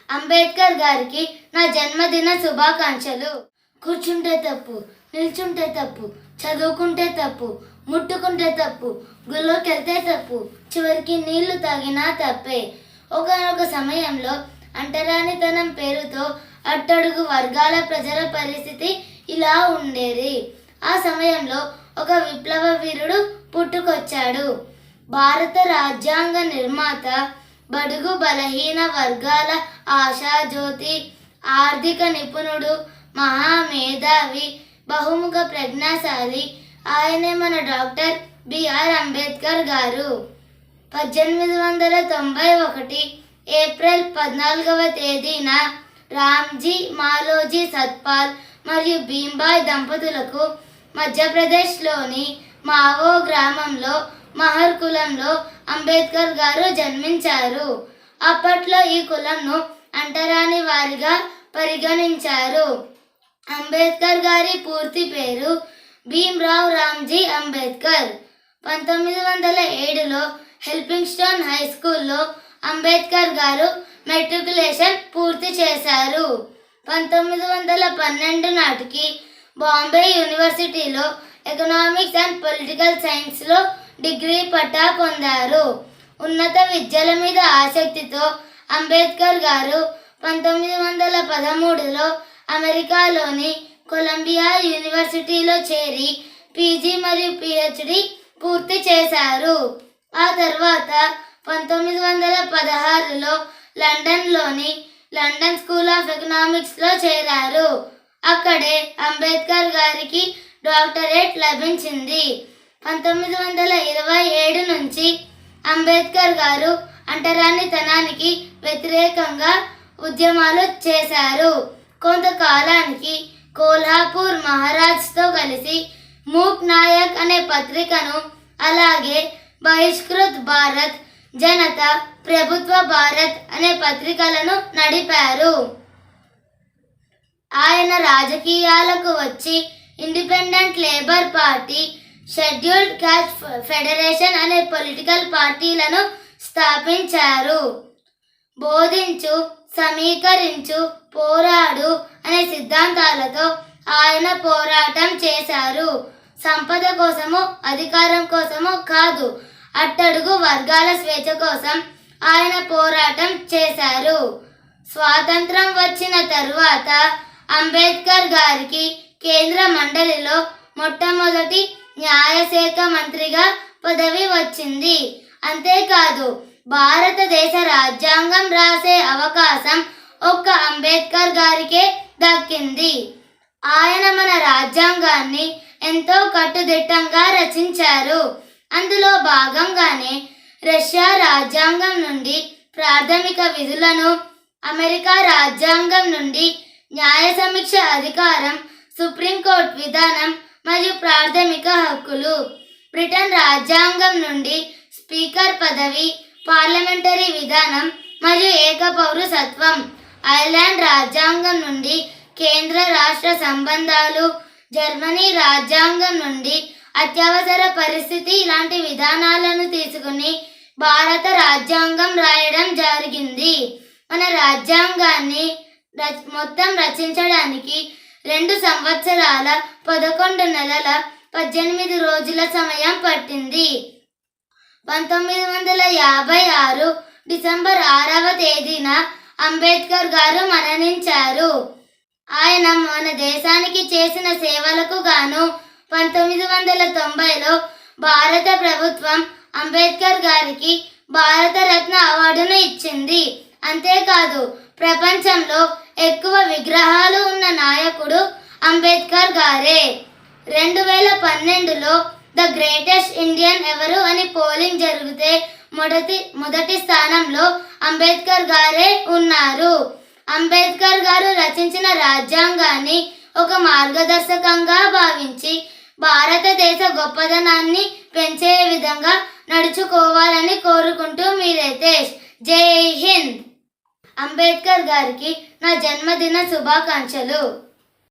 అంబేద్కర్ గారికి నా జన్మదిన శుభాకాంక్షలు. కూర్చుంటే తప్పు, నిల్చుంటే తప్పు, చదువుకుంటే తప్పు, ముట్టుకుంటే తప్పు, గుళ్ళోకి వెళ్తే తప్పు, చివరికి నీళ్లు తాగినా తప్పే. ఒకనొక సమయంలో అంటరానితనం పేరుతో అట్టడుగు వర్గాల ప్రజల పరిస్థితి ఇలా ఉండేది. ఆ సమయంలో ఒక విప్లవ వీరుడు పుట్టుకొచ్చాడు. భారత రాజ్యాంగ నిర్మాత, బడుగు బలహీన వర్గాల ఆశాజ్యోతి, ఆర్థిక నిపుణుడు, మహామేధావి, బహుముఖ ప్రజ్ఞాశాలి. ఆయనే మన డాక్టర్ బిఆర్ అంబేద్కర్ గారు. 1891 ఏప్రిల్ 14వ తేదీన రామ్జీ మాలోజీ సత్పాల్ మరియు భీంబాయ్ దంపతులకు మధ్యప్రదేశ్లోని మావో గ్రామంలో మహర్ కులంలో అంబేద్కర్ గారు జన్మించారు. అప్పట్లో ఈ కులంను అంటరాని వారిగా పరిగణించారు. అంబేద్కర్ గారి పూర్తి పేరు భీమ్రావ్ రామ్జీ అంబేద్కర్. 1907లో హెల్పింగ్ స్టోన్ హై స్కూల్లో అంబేద్కర్ గారు మెట్రికులేషన్ పూర్తి చేశారు. 1912 నాటికి బాంబే యూనివర్సిటీలో ఎకనామిక్స్ అండ్ పొలిటికల్ సైన్స్లో డిగ్రీ పట్టా పొందారు. ఉన్నత విద్యల మీద ఆసక్తితో అంబేద్కర్ గారు 1913లో అమెరికాలోని కొలంబియా యూనివర్సిటీలో చేరి పీజీ మరియు పిహెచ్డి పూర్తి చేశారు. ఆ తర్వాత 1916లో లండన్లోని లండన్ స్కూల్ ఆఫ్ ఎకనామిక్స్లో చేరారు. అక్కడే అంబేద్కర్ గారికి డాక్టరేట్ లభించింది. 1927 నుంచి అంబేద్కర్ గారు అంటరానితనానికి వ్యతిరేకంగా ఉద్యమాలు చేశారు. కొంతకాలానికి కోల్హాపూర్ మహారాజ్తో కలిసి మూక్ నాయక్ అనే పత్రికను, అలాగే బహిష్కృత్ భారత్, జనతా, ప్రభుత్వ భారత్ అనే పత్రికలను నడిపారు. ఆయన రాజకీయాలకు వచ్చి independent labour party, scheduled caste federation అనే పొలిటికల్ పార్టీలను స్థాపించారు. బోధించు, సమీకరించు, పోరాడు అనే సిద్ధాంతాలతో ఆయన పోరాటం చేశారు. సంపద కోసమో అధికారం కోసమో కాదు, అట్టడుగు వర్గాల స్వేచ్ఛ కోసం ఆయన పోరాటం చేశారు. స్వాతంత్రం వచ్చిన తరువాత అంబేద్కర్ గారికి కేంద్ర మండలిలో మొట్టమొదటి న్యాయశాఖ మంత్రిగా పదవి వచ్చింది. అంతేకాదు, భారతదేశ రాజ్యాంగం రాసే అవకాశం ఒక్క అంబేద్కర్ గారికే దక్కింది. ఆయన మన రాజ్యాంగాన్ని ఎంతో కట్టుదిట్టంగా రచించారు. అందులో భాగంగానే రష్యా రాజ్యాంగం నుండి ప్రాథమిక విధులను, అమెరికా రాజ్యాంగం నుండి న్యాయ సమీక్ష అధికారం, సుప్రీంకోర్టు విధానం మరియు ప్రాథమిక హక్కులు, బ్రిటన్ రాజ్యాంగం నుండి స్పీకర్ పదవి, పార్లమెంటరీ విధానం మరియు ఏకపౌరసత్వం, ఐర్లాండ్ రాజ్యాంగం నుండి కేంద్ర రాష్ట్ర సంబంధాలు, జర్మనీ రాజ్యాంగం నుండి అత్యవసర పరిస్థితి ఇలాంటి విధానాలను తీసుకుని భారత రాజ్యాంగం రాయడం జరిగింది. మన రాజ్యాంగాన్ని మొత్తం రచించడానికి 2 సంవత్సరాల 11 నెలల 18 రోజుల సమయం పట్టింది. 1956 డిసెంబర్ 6వ తేదీన అంబేద్కర్ గారు మరణించారు. ఆయన మన దేశానికి చేసిన సేవలకు గాను 1990లో భారత ప్రభుత్వం అంబేద్కర్ గారికి భారతరత్న అవార్డును ఇచ్చింది. అంతేకాదు, ప్రపంచంలో ఎక్కువ విగ్రహాలు ఉన్న నాయకుడు అంబేద్కర్ గారే. 2012లో ద గ్రేటెస్ట్ ఇండియన్ ఎవరు అని పోలింగ్ జరిగితే మొదటి స్థానంలో అంబేద్కర్ గారే ఉన్నారు. అంబేద్కర్ గారు రచించిన రాజ్యాంగాన్ని ఒక మార్గదర్శకంగా భావించి భారతదేశ గొప్పదనాన్ని పెంచే విధంగా నడుచుకోవాలని కోరుకుంటూ మీ రితేష్. జై హింద్. అంబేద్కర్ గారికి నా జన్మదిన శుభాకాంక్షలు.